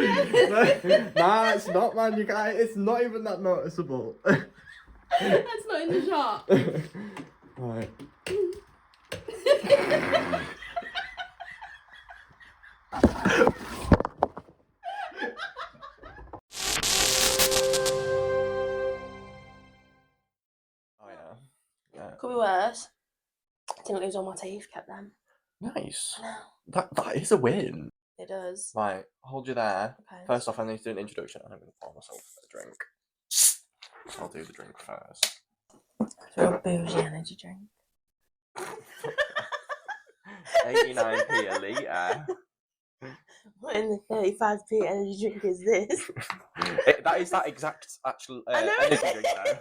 Nah, it's not, man. You can't. It's not even that noticeable. That's not in the shot. Right. Oh yeah. Could be worse. Didn't lose all my teeth, kept them. Nice. No. That is a win. It does. Right, hold you there. Okay. First off, I need to do an introduction. I'm going to pour myself a drink. I'll do the drink first. So a bougie energy drink. 89p a litre. What in the 35p energy drink is this? That is that exact actual I know energy it drink though.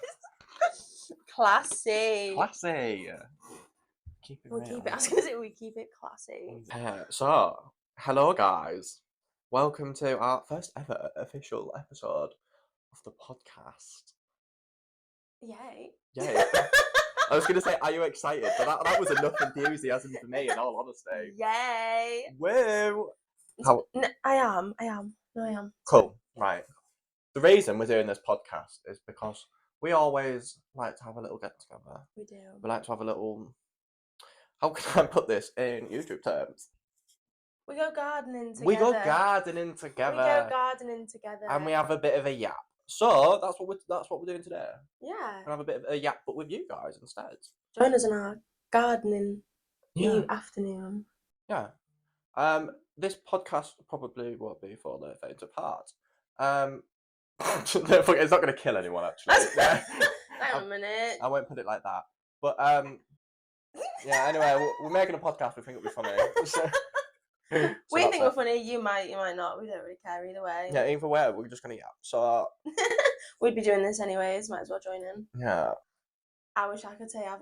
Classy. Classy. Keep it We real. keep it. I was gonna say we keep it classy. So, hello guys. Welcome to our first ever official episode of the podcast. Yay. Yay. I was going to say, are you excited? But that was enough enthusiasm for me, in all honesty. Yay. Woo! No, I am. No, I am. Cool. Right. The reason we're doing this podcast is because we always like to have a little get together. We do. We like to have a little. How can I put this in YouTube terms? We go gardening together. We go gardening together. And we have a bit of a yap. So that's what we're doing today. Yeah. We'll have a bit of a yap, but with you guys instead. Join us in our gardening afternoon. Yeah. This podcast probably won't be for the faint of heart. It's not going to kill anyone, actually. Hang on a minute. I won't put it like that. But yeah. Anyway, we're making a podcast. We think it'll be funny. We think we're funny. You might not. We don't really care either way. Yeah. Either way, we're just gonna yap. So we'd be doing this anyways. Might as well join in. Yeah. I wish I could say I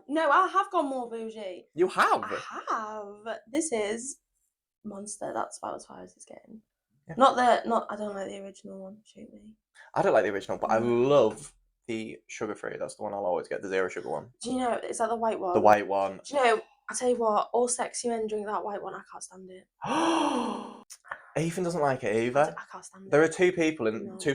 have gone more bougie. You have. I have. This is Monster. That's about as far as it's getting. Yeah. I don't like the original one. Shoot me. I don't like the original, but I love the sugar-free. That's the one I'll always get. The zero sugar one. Do you know? Is that the white one? The white one. Do you know? I tell you what. All sexy men drink that white one. I can't stand it. Ethan doesn't like it either. I can't stand it. There are two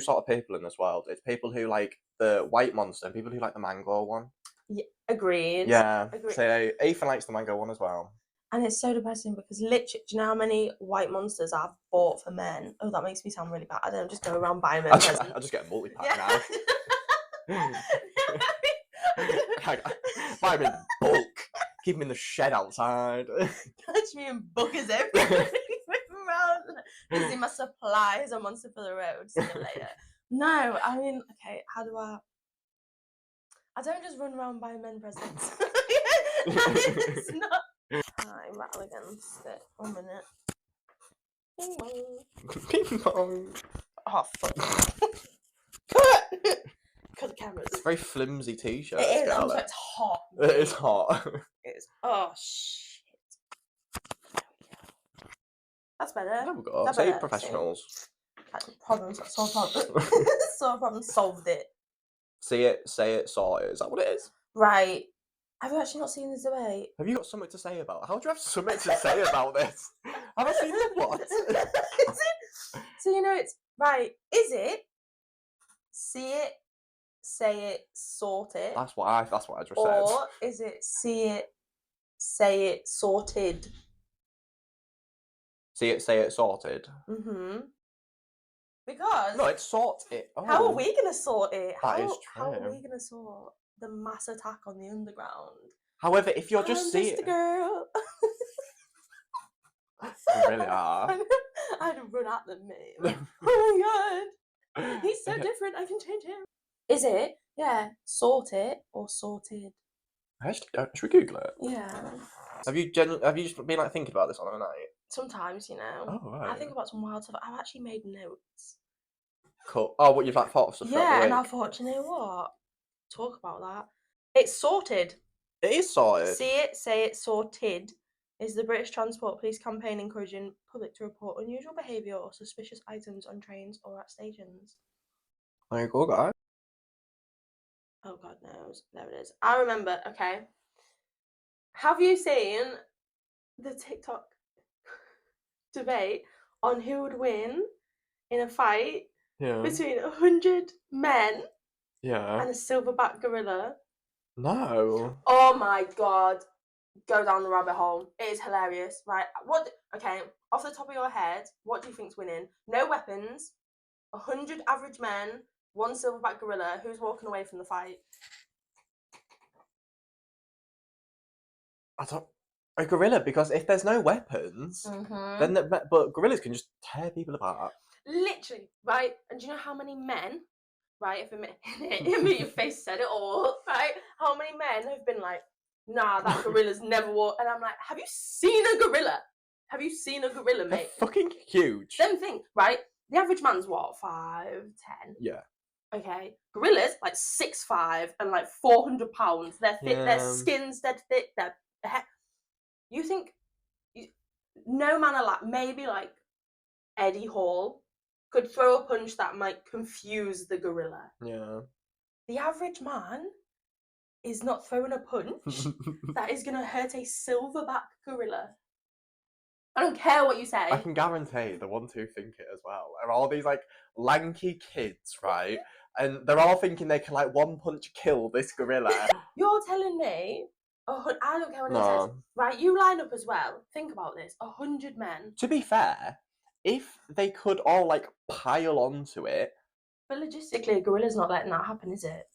sort of people in this world. It's people who like the white Monster and people who like the mango one. Yeah, agreed. Yeah. Agreed. So Ethan likes the mango one as well. And it's so depressing because literally, do you know how many white Monsters I've bought for men? Oh, that makes me sound really bad. I don't just go around buying men presents. I just get a multi-pack now. Buy them in bulk. Keep them in the shed outside. Catch me in buckets everywhere. This is my supplies. A Monster for the road. See you later. No, I mean, okay, how do I don't just run around buying men presents. It's not. I'm rattle against it. 1 minute. Ping pong. Ping pong. Oh, fuck. Cut the cameras. It's a very flimsy t-shirt. It is. Scarlett. It's hot. It is hot. It is. Oh, shit. That's better. There we go. That's Say better. professionals. Problem solved it. Say it, saw it. Is that what it is? Right. Have you actually not seen the debate? Have you got something to say about it? How do you have something to say about this? Have I seen the what? So you know it's right. Is it? See it, say it, sort it. That's what I just said. Or is it see it, say it, sorted? See it, say it, sorted. Mm-hmm. Because no, it's sort it. Oh. How are we gonna sort it? That is true. How are we gonna sort the mass attack on the underground? However, if you're just seeing it, girl. You really are. I'd run at them, mate. Like, oh my god, he's so different. I can change him. Is it? Yeah. Sort it or sorted? Should we Google it? Yeah. Have you just been like thinking about this on a night? Sometimes, you know. Oh right. I think about some wild stuff. I've actually made notes. Cool. Oh, what you've like thought of stuff? Yeah, and I thought, you know what? Talk about that. It's sorted. It is sorted. See it, say it, sorted. Is the British Transport Police campaign encouraging public to report unusual behaviour or suspicious items on trains or at stations? There you go, guys. Oh God knows. There it is. I remember. Okay. Have you seen the TikTok debate on who would win in a fight Yeah. between 100 men Yeah. and a silverback gorilla. No. Oh my god. Go down the rabbit hole. It is hilarious, right? Okay, off the top of your head, what do you think's winning? No weapons, 100 average men, one silverback gorilla. Who's walking away from the fight? A gorilla, because if there's no weapons, then but gorillas can just tear people apart. Literally, right? And do you know how many men, right? If your face said it all, right? How many men have been like, nah, that gorilla's never walked. And I'm like, have you seen a gorilla? Have you seen a gorilla, They're mate? fucking huge. Them thing, right? The average man's what, 5'10"? Yeah. Okay. Gorillas, like 6'5" and like 400 pounds. They're thick, their skin's dead thick, you think no man alive, maybe like Eddie Hall could throw a punch that might confuse the gorilla. Yeah. The average man is not throwing a punch that is going to hurt a silverback gorilla. I don't care what you say. I can guarantee the ones who think it as well are all these like lanky kids, right? And they're all thinking they can like one punch kill this gorilla. You're telling me, I don't care what it says. Right, you line up as well. Think about this. 100 men. To be fair, if they could all like pile onto it. But logistically, a gorilla's not letting that happen, is it?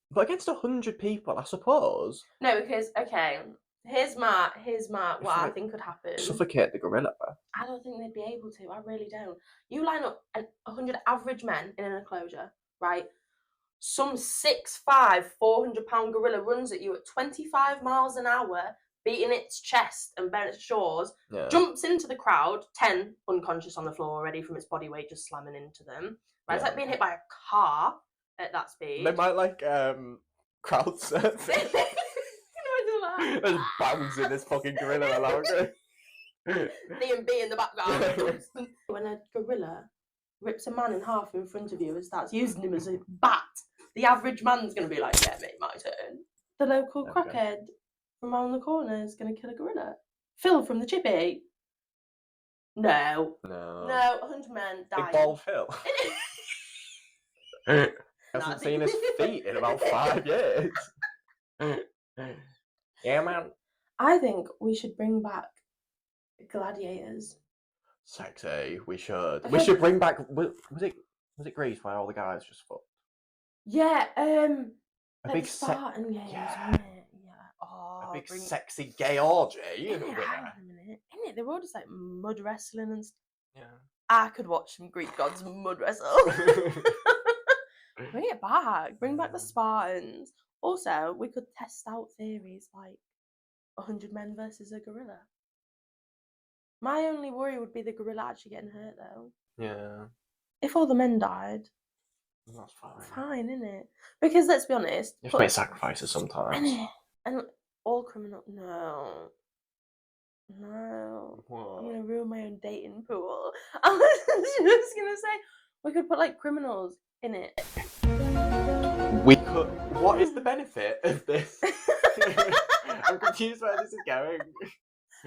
But against 100 people, I suppose. No, because, okay, here's my what I think could happen. Suffocate the gorilla. I don't think they'd be able to. I really don't. You line up 100 average men in an enclosure, right? Some 6'5", 400-pound gorilla runs at you at 25 miles an hour, beating its chest and bare its jaws, jumps into the crowd, 10 unconscious on the floor already from its body weight just slamming into them. Right? It's like being hit by a car at that speed. They might like crowd surfing. Just bouncing this fucking gorilla along. D&B in the background. When a gorilla rips a man in half in front of you and starts using him as a bat, the average man's going to be like, yeah, mate, my turn. The local crackhead from around the corner is going to kill a gorilla. Phil from the Chippy. No. 100 men dying. Big bald Phil. Hasn't seen his feet in about 5 years. Yeah, man. I think we should bring back Gladiators. Sexy. We should. Okay. We should bring back. Was it Greece where all the guys just fucked? Yeah. A like big Spartan games. Yeah. Wasn't it? Yeah. Oh, a big sexy gay orgy. Hang on a minute. Isn't it? They were all just like mud wrestling and stuff. Yeah. I could watch some Greek gods mud wrestle. Bring it back. Bring back the Spartans. Also, we could test out theories like 100 men versus a gorilla. My only worry would be the gorilla actually getting hurt, though. Yeah. If all the men died, that's fine. Fine, isn't it? Because let's be honest, you have to make sacrifices sometimes. And all criminals. No. What? I'm gonna ruin my own dating pool. I was just gonna say we could put like criminals in it. We could. What is the benefit of this? I'm confused where this is going.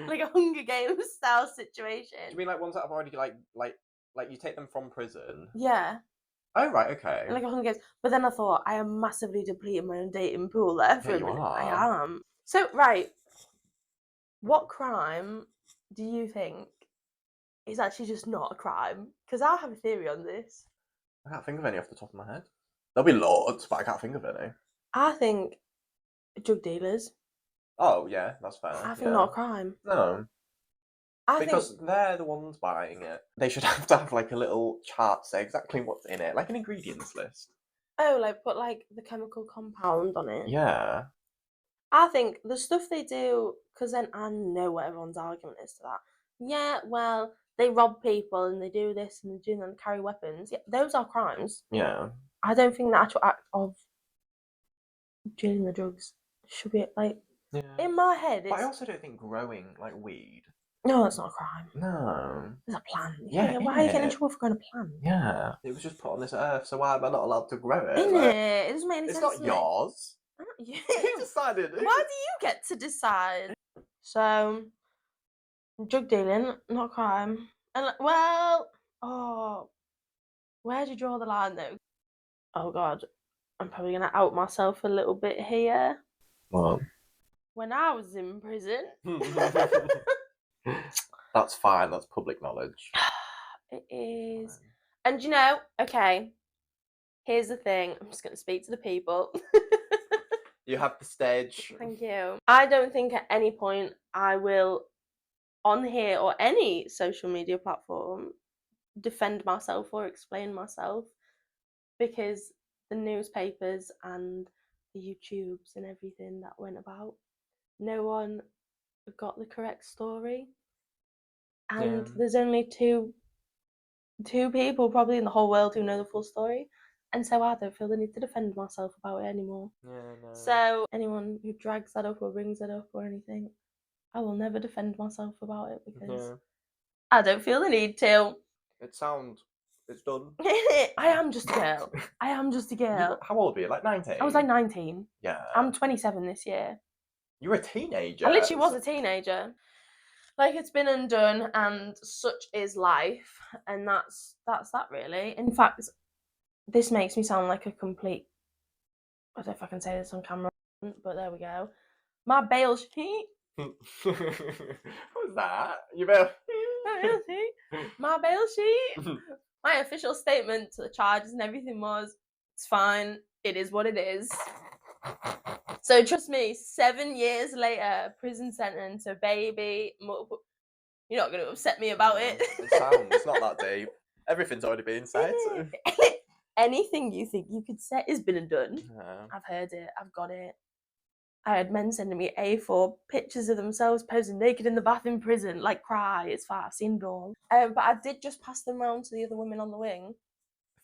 Like a Hunger Games style situation. Do you mean like ones that have already like you take them from prison? Yeah. Oh right, okay. Like a Hunger Games, but then I thought I am massively depleting my own dating pool there for a minute. I am. So right, what crime do you think is actually just not a crime? Because I have a theory on this. I can't think of any off the top of my head. There'll be loads, but I can't think of any. I think drug dealers. Oh yeah, that's fair. I think not a crime. No. Because they're the ones buying it. They should have to have like a little chart say exactly what's in it, like an ingredients list. Oh, like put like the chemical compound on it. Yeah. I think the stuff they do, because then I know what everyone's argument is to that. Yeah, well, they rob people and they do this and they do that and carry weapons. Yeah, those are crimes. Yeah. I don't think the actual act of dealing the drugs should be like in my head. But I also don't think growing like weed. No, that's not a crime. No. It's a plant. Yeah. Why are you getting in trouble for growing a plant? Yeah. It was just put on this earth, so why am I not allowed to grow it? Isn't it? It doesn't make any sense. It's not yours. You decided. Why do you get to decide? So, drug dealing, not a crime. And Where do you draw the line, though? Oh, God. I'm probably going to out myself a little bit here. Well, When I was in prison... that's fine. That's public knowledge. It is. And you know, okay, here's the thing. I'm just going to speak to the people. You have the stage. Thank you. I don't think at any point I will, on here or any social media platform, defend myself or explain myself, because the newspapers and the YouTubes and everything that went about, no one got the correct story. And there's only two people probably in the whole world who know the full story, and so I don't feel the need to defend myself about it anymore. Yeah, no. So anyone who drags that up or brings that up or anything, I will never defend myself about it because I don't feel the need to. It's done. I am just a girl. I am just a girl. How old were you? Like 19? I was like 19. Yeah. I'm 27 this year. You were a teenager. I literally was a teenager. Like, it's been undone, and such is life, and that's that really. In fact, this makes me sound like a complete... I don't know if I can say this on camera, but there we go. My bail sheet. What's that? You bail. My bail sheet. My official statement to the charges and everything was, it's fine. It is what it is. So trust me, 7 years later, prison sentence, a baby. You're not going to upset me about it. It's not that deep. Everything's already been said. Anything you think you could say has been done. Yeah. I've heard it. I've got it. I had men sending me A4 pictures of themselves posing naked in the bath in prison, like cry. It's fine. I've seen it all. But I did just pass them round to the other women on the wing.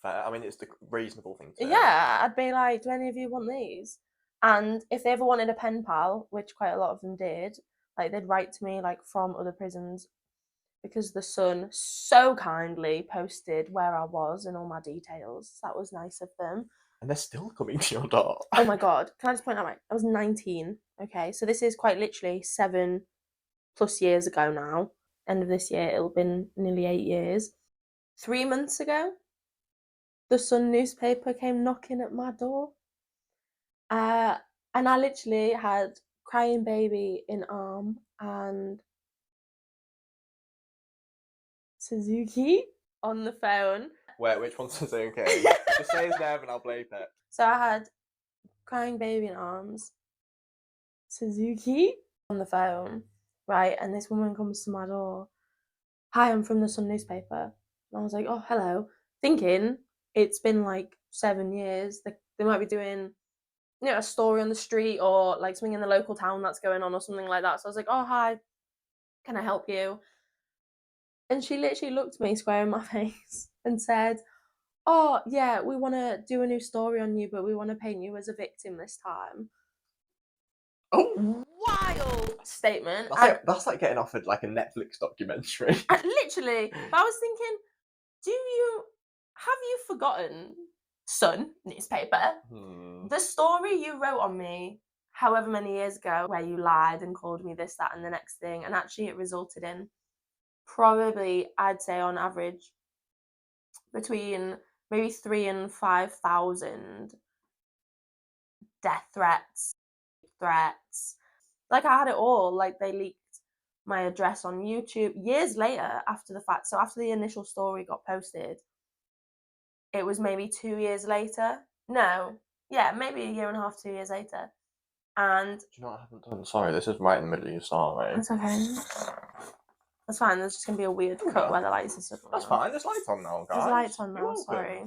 I mean, it's the reasonable thing to do. Yeah, I'd be like, do any of you want these? And if they ever wanted a pen pal, which quite a lot of them did, like they'd write to me like from other prisons, because the Sun so kindly posted where I was and all my details. That was nice of them. And they're still coming to your door. Oh my God. Can I just point out, I was 19. Okay, so this is quite literally 7+ years ago now. End of this year, it'll been nearly 8 years. 3 months ago, the Sun newspaper came knocking at my door. And I literally had crying baby in arm and Suzuki on the phone. Wait, which one's Suzuki? Just say his name and I'll bleep it. So I had crying baby in arms, Suzuki on the phone, right? And this woman comes to my door. Hi, I'm from the Sun newspaper. And I was like, oh, hello. Thinking it's been like 7 years. They might be doing, a story on the street or like something in the local town that's going on or something like that. So I was like, oh, hi, can I help you? And she literally looked me square in my face and said, oh, yeah, we want to do a new story on you, but we want to paint you as a victim this time. Oh, wild statement. That's like getting offered like a Netflix documentary. Literally. But I was thinking, have you forgotten, Sun newspaper, the story you wrote on me however many years ago, where you lied and called me this, that, and the next thing, and actually it resulted in probably, I'd say on average, between maybe 3,000 and 5,000 death threats. Like, I had it all. Like, they leaked my address on YouTube years later after the fact. So after the initial story got posted, it was maybe 2 years later. No, yeah, maybe a year and a half, 2 years later. And do you know what I haven't done? Sorry, this is right in the middle of your story. That's okay. That's fine. There's just gonna be a weird cut where the lights and stuff. That's fine. There's lights on now, guys. There's lights on now. Sorry.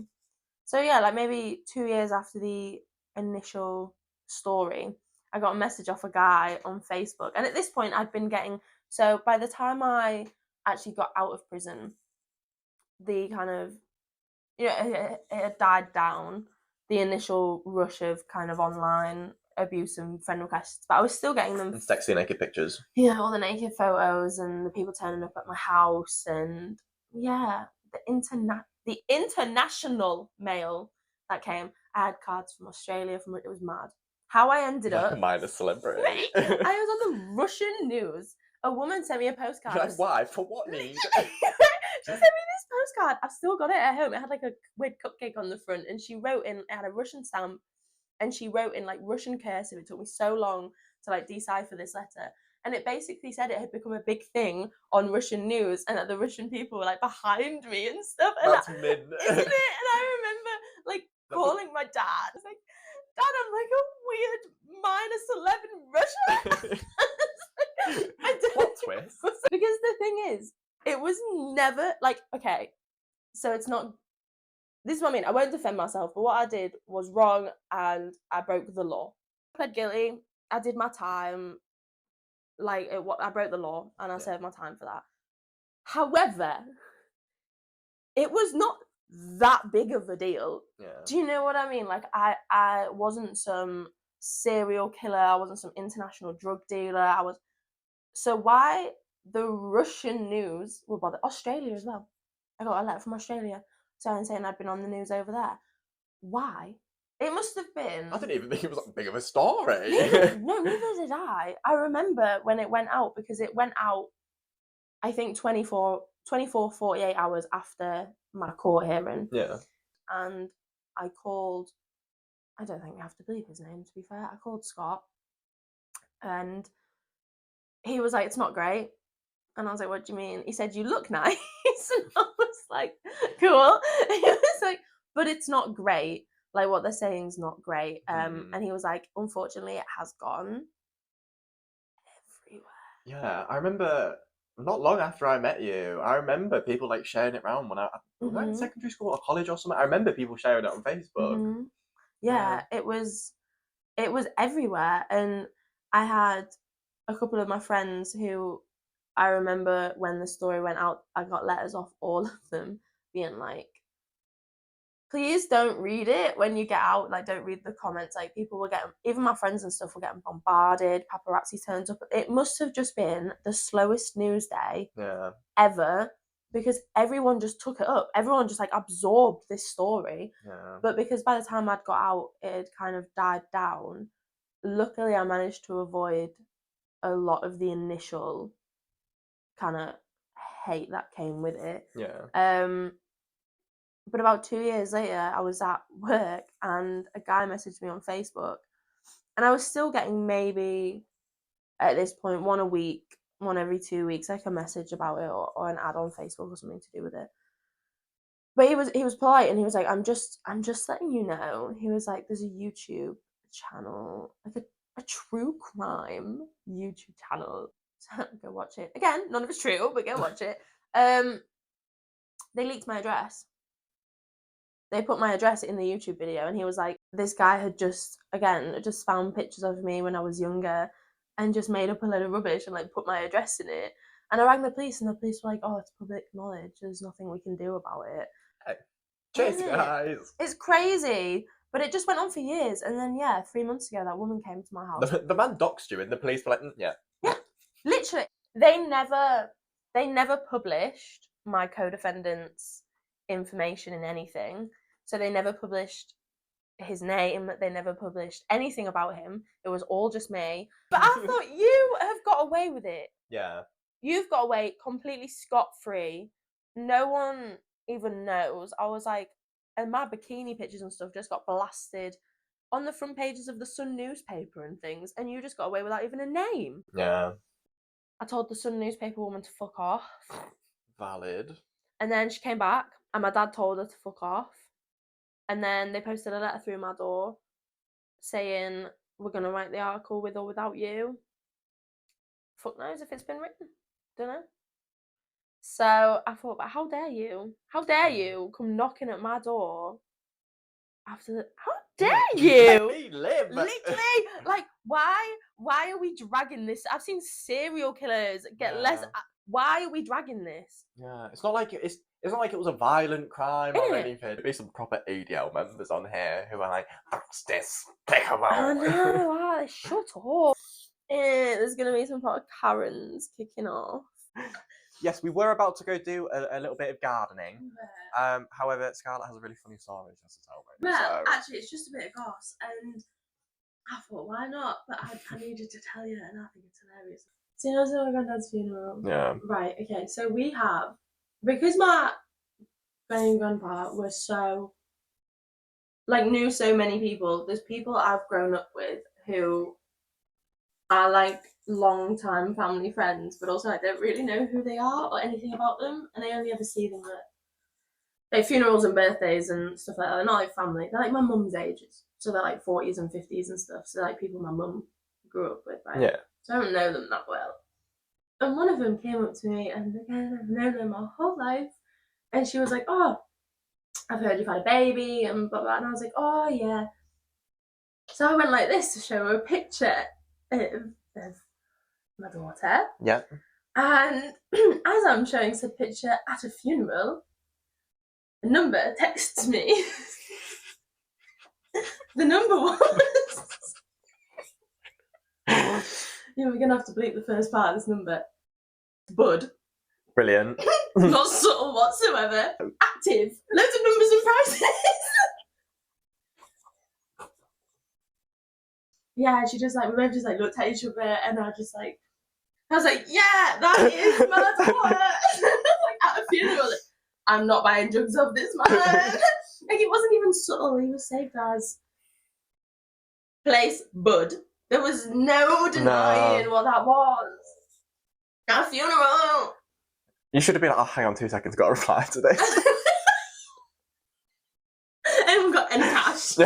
So yeah, like maybe 2 years after the initial story, I got a message off a guy on Facebook, and at this point, I'd been getting. So by the time I actually got out of prison, the kind of, it had died down, the initial rush of kind of online abuse and friend requests, but I was still getting them. And sexy naked pictures. Yeah, all the naked photos and the people turning up at my house, and yeah, the international mail that came. I had cards from Australia, it was mad. How I ended up... Minus celebrity. I was on the Russian news. A woman sent me a postcard. Like, why? For what need? She sent me this postcard. I've still got it at home. It had like a weird cupcake on the front, and she wrote in. It had a Russian stamp, and she wrote in like Russian cursive. It took me so long to like decipher this letter, and it basically said it had become a big thing on Russian news, and that the Russian people were like behind me and stuff. And That's mid. isn't it? And I remember like calling my dad. I was like, Dad, I'm like a weird minor celeb in Russia. Plot twist. Because the thing is, it was never like, okay, so it's not, this is what I mean, I won't defend myself, but what I did was wrong and I broke the law. I pled guilty, I did my time, like I broke the law and I served my time for that. However, it was not that big of a deal. Yeah. Do you know what I mean? Like I wasn't some serial killer, I wasn't some international drug dealer, so why the Russian news will bother? Australia as well. I got a letter from Australia saying I'd been on the news over there. Why? It must have been. I didn't even think it was that big of a story. No, neither did I. I remember when it went out, because it went out, I think 24, 48 hours after my court hearing. Yeah. And I called, I don't think you have to believe his name, to be fair. I called Scott and he was like, it's not great. And I was like, what do you mean? He said, you look nice. And I was like, cool. He was like, but it's not great. Like, what they're saying is not great. And he was like, unfortunately, it has gone everywhere. Yeah, I remember not long after I met you, I remember people like sharing it around when I was I in secondary school or college or something. I remember people sharing it on Facebook. Yeah, it was everywhere. And I had a couple of my friends who I remember when the story went out, I got letters off all of them being like, please don't read it when you get out. Like, don't read the comments. Like, people were getting, even my friends and stuff were getting bombarded. Paparazzi turns up. It must have just been the slowest news day ever, because everyone just took it up. Everyone just like absorbed this story. Yeah. But because by the time I'd got out, it had kind of died down. Luckily, I managed to avoid a lot of the initial kind of hate that came with it. Yeah. But about 2 years later, I was at work and a guy messaged me on Facebook, and I was still getting maybe at this point one a week, one every 2 weeks, like a message about it or an ad on Facebook or something to do with it. But he was polite and he was like, I'm just letting you know. He was like, there's a YouTube channel, like a true crime YouTube channel. So go watch it. Again, none of it's true, but go watch it. They leaked my address. They put my address in the YouTube video, and he was like, this guy had just found pictures of me when I was younger and just made up a load of rubbish and like put my address in it. And I rang the police, and the police were like, oh, it's public knowledge. There's nothing we can do about it. Hey, cheers, guys. It's crazy. But it just went on for years. And then, 3 months ago, that woman came to my house. The man doxed you, and the police were like, yeah. Yeah, literally. They never published my co-defendant's information in anything. So they never published his name. They never published anything about him. It was all just me. But I thought, you have got away with it. Yeah. You've got away completely scot-free. No one even knows. I was like, and my bikini pictures and stuff just got blasted on the front pages of the Sun newspaper and things, and you just got away without even a name. Yeah. I told the Sun newspaper woman to fuck off. Valid. And then she came back, and my dad told her to fuck off. And then they posted a letter through my door saying, we're going to write the article with or without you. Fuck knows if it's been written. Don't know. So I thought, but how dare you? How dare you come knocking at my door after the... How dare you? Let me live. Literally, like, why are we dragging this? I've seen serial killers get less... Why are we dragging this? Yeah, it's not like it was a violent crime or anything. There'd be some proper ADL members on here who are like, that's despicable. I know, shut up. There's going to be some proper Karens kicking off. Yes, we were about to go do a little bit of gardening. However, Scarlett has a really funny story she has to tell me. Well, actually, it's just a bit of goss, and I thought, why not? But I needed to tell you, and I think it's hilarious. So you know, my granddad's funeral. Yeah. Right. Okay. So we have because my granny and grandpa were so, like, knew so many people. There's people I've grown up with who are like long-time family friends, but also I don't really know who they are or anything about them, and I only ever see them at like funerals and birthdays and stuff like that. They're not like family. They're like my mum's ages, so they're like 40s and 50s and stuff. So like people my mum grew up with, right? Yeah. So I don't know them that well. And one of them came up to me, and again, I've known them my whole life, and she was like, "Oh, I've heard you've had a baby," and blah blah. And I was like, "Oh yeah." So I went like this to show her a picture of my daughter. Yeah. And as I'm showing said picture at a funeral, a number texts me. The number was. We're gonna have to bleep the first part of this number. Bud. Brilliant. Not subtle whatsoever. Active. Loads of numbers and prices. Yeah, she just like, we both just like looked at each other, and I was like, yeah, that is my daughter. Like at a funeral, like, I'm not buying drugs off this man. Like it wasn't even subtle. He was saved as place Bud. There was no denying what that was. At a funeral. You should have been like, oh, hang on 2 seconds, got a reply to this. Anyone got any cash?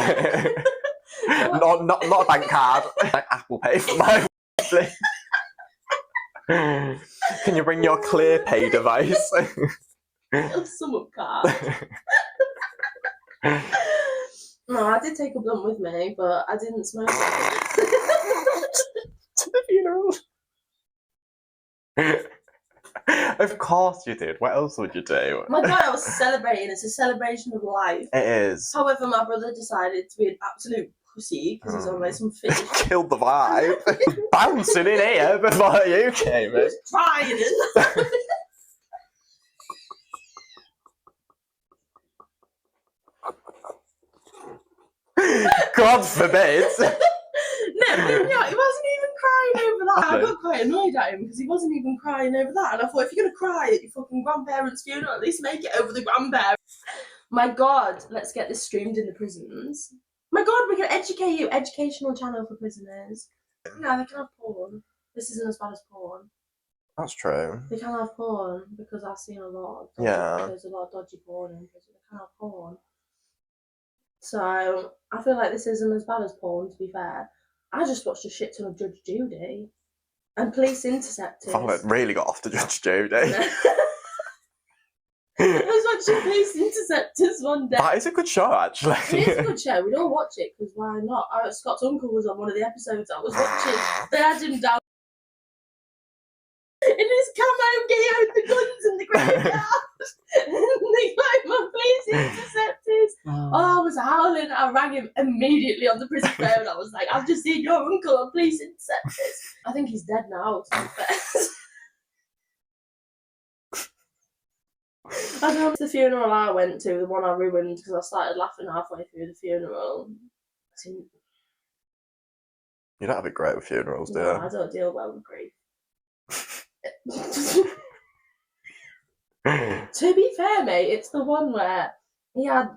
not a bank card. Like Apple Pay for my please. Can you bring your ClearPay device? Sum up card. No, I did take a blunt with me, but I didn't smoke it. To the funeral. Of course you did. What else would you do? My God, I was celebrating. It's a celebration of life. It is. However, my brother decided to be an absolute pussy because he's always some fish. Killed the vibe. Bouncing in here before you came in. Just trying it. God forbid. No, he wasn't even crying over that. I got quite annoyed at him because he wasn't even crying over that. And I thought, if you're going to cry at your fucking grandparents' funeral, at least make it over the grandparents. My God, let's get this streamed in the prisons. My God, we can educate you. Educational channel for prisoners. No, they can have porn. This isn't as bad as porn. That's true. They can have porn because I've seen a lot. There's a lot of dodgy porn in prison. They can have porn. So I feel like this isn't as bad as porn, to be fair. I just watched a shit ton of Judge Judy and Police Interceptors. I really got off to Judge Judy. I was watching Police Interceptors one day. That is a good show, actually. It is a good show. We'd all watch it because why not? Scott's uncle was on one of the episodes I was watching. They had him down in his camo gear with the guns and the graveyard. And they got him on Police Interceptors. Oh, I was howling. I rang him immediately on the prison phone. I was like, I've just seen your uncle on Police Interceptors. I think he's dead now, to be fair. I don't know, the funeral I went to, the one I ruined because I started laughing halfway through the funeral. You don't have it great with funerals, do you? No, I don't deal well with grief. To be fair, mate, it's the one where he had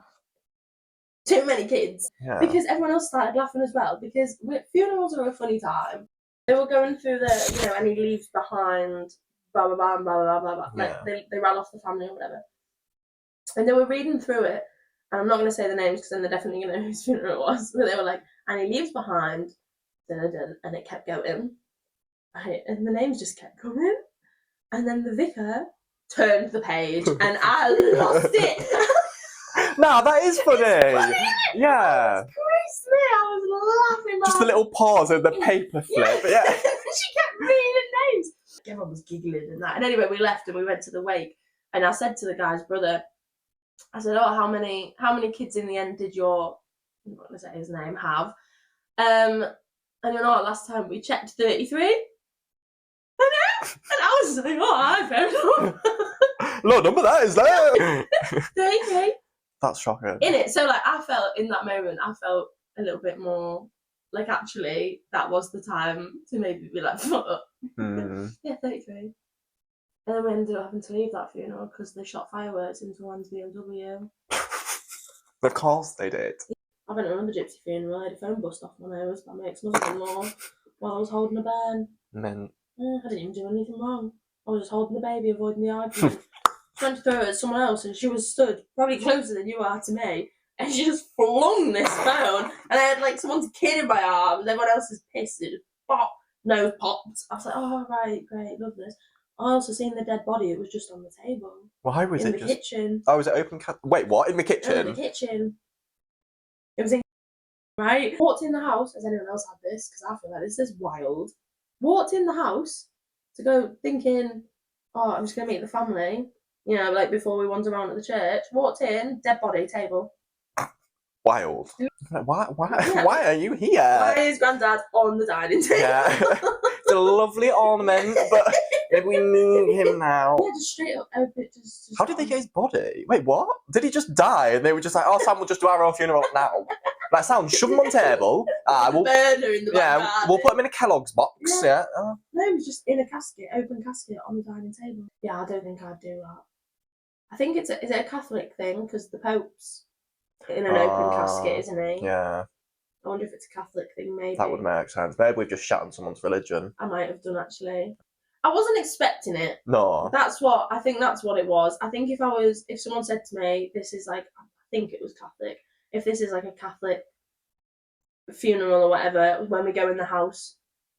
too many kids. Yeah. Because everyone else started laughing as well. Because funerals are a funny time. They were going through the, and he leaves behind, blah, blah, blah, blah, blah, blah, blah. Yeah. Like, they ran off the family or whatever. And they were reading through it, and I'm not going to say the names because then they're definitely going to know whose funeral it was. But they were like, and he leaves behind, and it kept going. Right? And the names just kept coming. And then the vicar turned the page, and I lost it. No, that is funny. Funny, yeah. Christ me, I was laughing. Just a little pause and the paper flip. Yeah. She kept reading names. Everyone was giggling and that. And anyway, we left and we went to the wake. And I said to the guy's brother, I said, "Oh, how many kids in the end did your," I'm not going to say his name, have? And you know, last time we checked 33. And I was like, "Oh, I fair enough." Low number that is that. 33. That's shocking. In it, so like I felt in that moment, I felt a little bit more like actually that was the time to maybe be like, "Fuck." Yeah, 33. And then we ended up having to leave that funeral because they shot fireworks into one's BMW. Of course they did. I went to another gypsy funeral. I had a phone bust off my nose by my ex-mother-in-law while I was holding a bairn. Men. I didn't even do anything wrong. I was just holding the baby, avoiding the argument. Trying to throw it at someone else, and she was stood probably closer than you are to me, and she just flung this phone, and I had like someone's kid in my arms, everyone else is pissed, it just nose popped. I was like, oh right, great, love this. I also seen the dead body, it was just on the table. Why was in it the just... kitchen. Oh, was it open Wait, what? In the kitchen? In the kitchen. It was in right? Walked in the house, has anyone else had this? Because I feel like this is wild. Walked in the house to go thinking, oh, I'm just going to meet the family. You know, like before we wander around at the church. Walked in, dead body, table. Wild. Why Yeah. why are you here? Why is Grandad on the dining table? Yeah. It's a lovely ornament, but maybe we move him now. Yeah, just straight up open. Just How did they get his body? Wait, what? Did he just die? And they were just like, oh, Sam, we'll just do our own funeral now. Like, Sam, shove him on table. We'll burner in the back we'll put him in a Kellogg's box. Yeah. No, he was just in a casket, open casket on the dining table. Yeah, I don't think I'd do that. I think is it a Catholic thing? Because the Pope's in an open casket, isn't he? Yeah. I wonder if it's a Catholic thing, maybe. That would make sense. Maybe we've just shat on someone's religion. I might have done, actually. I wasn't expecting it. No. I think that's what it was. I think if someone said to me, this is like, I think it was Catholic, if this is like a Catholic funeral or whatever, when we go in the house.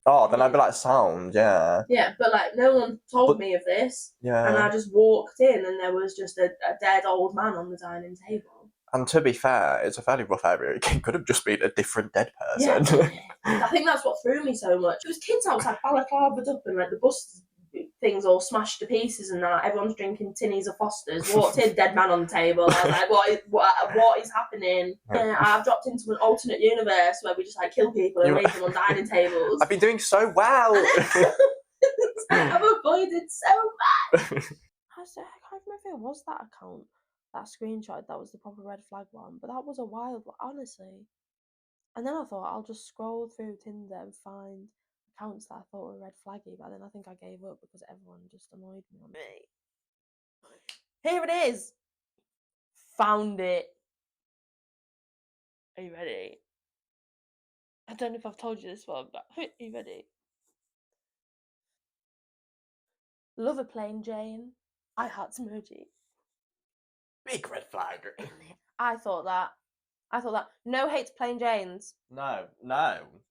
Oh, then I'd be like, sound, yeah. Yeah, but like, no one told me of this. Yeah. And I just walked in and there was just a dead old man on the dining table. And to be fair, it's a fairly rough area. It could have just been a different dead person. Yeah. I think that's what threw me so much. There was kids outside balaclavaed up and like the bus things all smashed to pieces and that. Everyone's drinking tinnies of Fosters. Walked in, dead man on the table. I was like, what is happening? Yeah, I've dropped into an alternate universe where we just like kill people and leave them on dining tables. I've been doing so well. I've avoided so much. I can't remember if it was that account, that screenshot, that was the proper red flag one, but that was a wild one, honestly. And then I thought I'll just scroll through Tinder and find accounts that I thought were red flaggy, but then I think I gave up because everyone just annoyed me on me. Here it is. Found it. Are you ready? I don't know if I've told you this one, but are you ready? Love a plain Jane. I heart emoji. Big red flag. I thought that. No hate to plain Janes. No.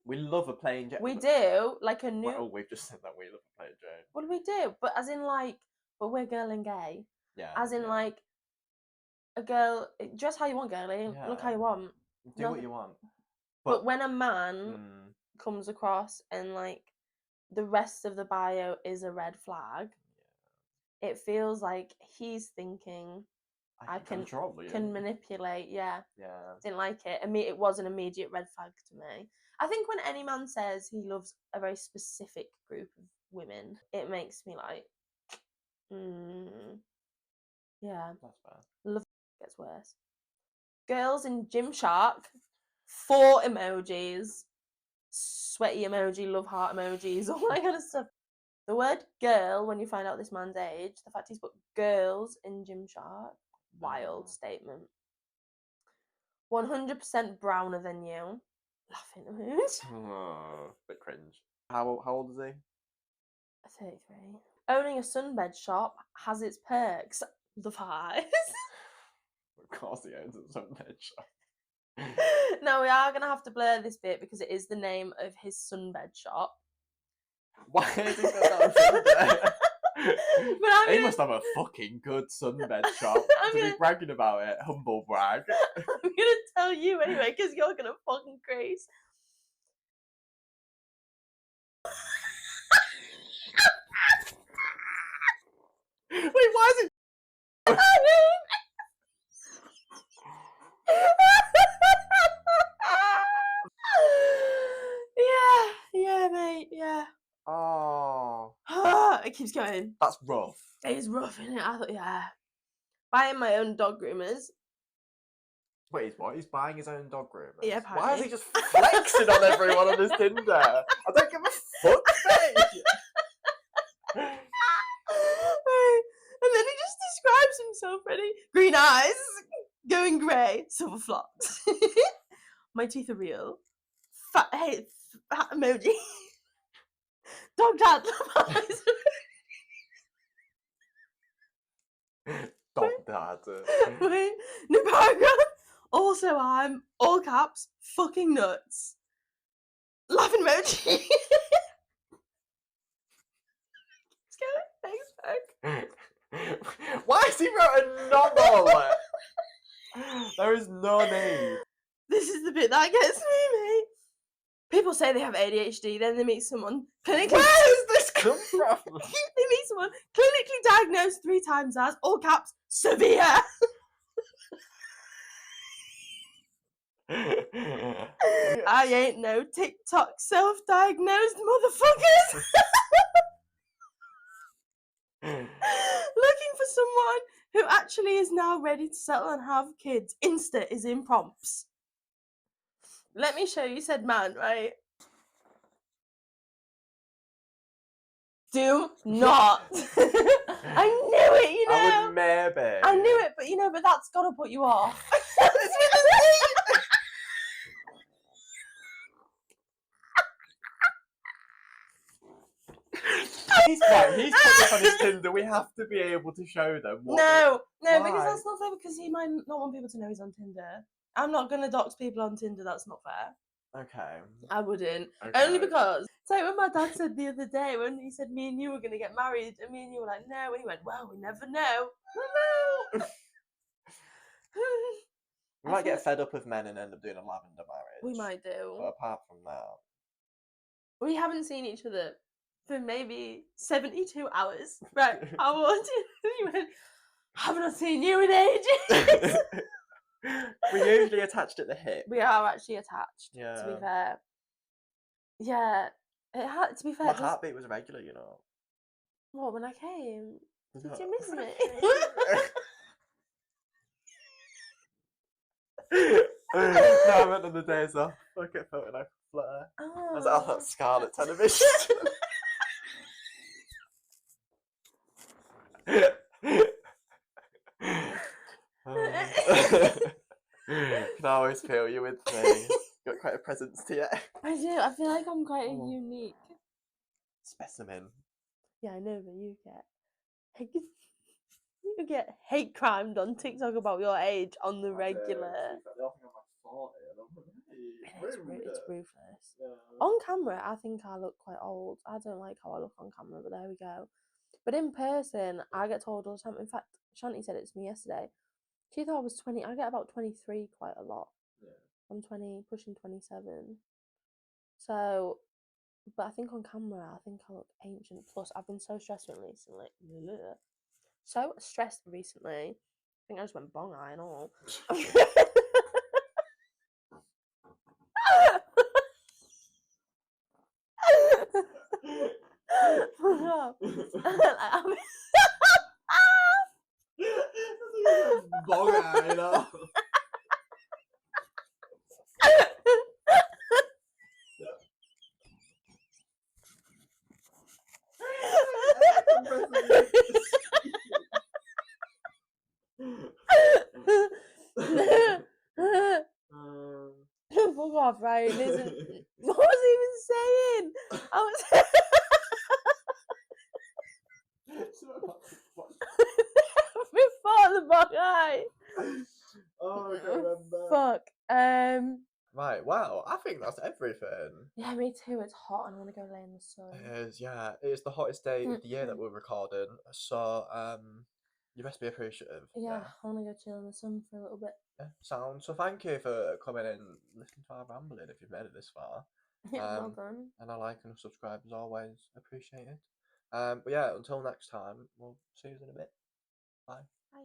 We love a plain Jane. We do. Like a new... Well, we've just said that we love a plain Jane. Well, we do. But as in like... But we're girl and gay. Yeah. As in like... A girl... Dress how you want, girlie. Yeah. Look how you want. Do what you want. But when a man comes across and like... The rest of the bio is a red flag. Yeah. It feels like he's thinking... I can manipulate, yeah. Didn't like it. It was an immediate red flag to me. I think when any man says he loves a very specific group of women, it makes me like, yeah. That's fair. Love gets worse. Girls in Gymshark, 4 emojis, sweaty emoji, love heart emojis, all that kind of stuff. The word girl, when you find out this man's age, the fact he's put girls in Gymshark. Wild statement. 100% browner than you. Laughing emoji. Oh, bit cringe. How old is he? 33. Owning a sunbed shop has its perks. Love eyes. Of course he owns a sunbed shop. No, we are going to have to blur this bit because it is the name of his sunbed shop. Why is he so that? But he must have a fucking good sunbed shop to be bragging about it. Humble brag. I'm gonna tell you anyway, because you're gonna fucking craze. Wait, why is it? Yeah, mate, yeah. Oh. It keeps going. That's rough. It is rough, isn't it? I thought, yeah. Buying my own dog groomers. Wait, what? He's buying his own dog groomers? Yeah, apparently. Why is he just flexing on everyone on his Tinder? I don't give a fuck, mate. Right. And then he just describes himself, ready? Green eyes, going grey, silver flocks. My teeth are real. Fat emoji. Dog dad eyes. Dog dad. Wait, new paragraph. Also, I'm all caps, fucking nuts. Laughing emoji. Let's go. Thanks, Mark. Why has he wrote a novel? There is no need. This is the bit that gets me, mate. People say they have ADHD, then they meet someone clinically. Where has this come from? They meet someone clinically diagnosed 3 times as, all caps, severe. I ain't no TikTok self-diagnosed motherfuckers. Looking for someone who actually is now ready to settle and have kids. Insta is in prompts. Let me show you said man, right? Do not. I knew it, you know. I would maybe. I knew it, but you know, but that's gotta put you off. He's put this on his Tinder. We have to be able to show them. No, Why? because that's not fair. Because he might not want people to know he's on Tinder. I'm not gonna dox people on Tinder. That's not fair. Okay. I wouldn't. Okay. Only because it's like when my dad said the other day when he said me and you were gonna get married, and me and you were like, no, and he went, well, we never know. No. We might get fed up with men and end up doing a lavender marriage. We might do. But apart from that, we haven't seen each other for maybe 72 hours. Right. I wanted. You went, have not seen you in ages. We're usually attached at the hip. We are actually attached. Yeah. To be fair. Yeah. It had to be fair. My heartbeat was regular, you know. What, when I came? Did you miss me? No, I went on the days off. I kept feeling like a flutter. I was like, oh, that's Scarlet television. Can always feel you with me. Got quite a presence to you. I do. I feel like I'm quite a unique specimen. Yeah, I know, but you get hate crimed on TikTok about your age on the regular. It's ruthless. Yeah. On camera, I think I look quite old. I don't like how I look on camera, but there we go. But in person, I get told all the time. In fact, Shanti said it to me yesterday. She thought I was 20. I get about 23 quite a lot. Yeah. I'm 20, pushing 27. So, but I think on camera, I think I look ancient. Plus, I've been so stressed recently. So stressed recently. I think I just went bong eye and all. Bong eye and all. Fuck off, right? What was I even saying? I was before the bug eye. Oh, I can't remember. Fuck. Right, well, I think that's everything. Yeah, me too. It's hot and I want to go lay in the sun. It is, yeah. It's the hottest day of the year that we're recording. So, you best be appreciative. Yeah, I want to go chill in the sun for a little bit. Yeah, sound. So thank you for coming in and listening to our rambling if you've made it this far. Yeah, well done. And a like and a subscribe is always appreciated. But yeah, until next time, we'll see you in a bit. Bye. Bye.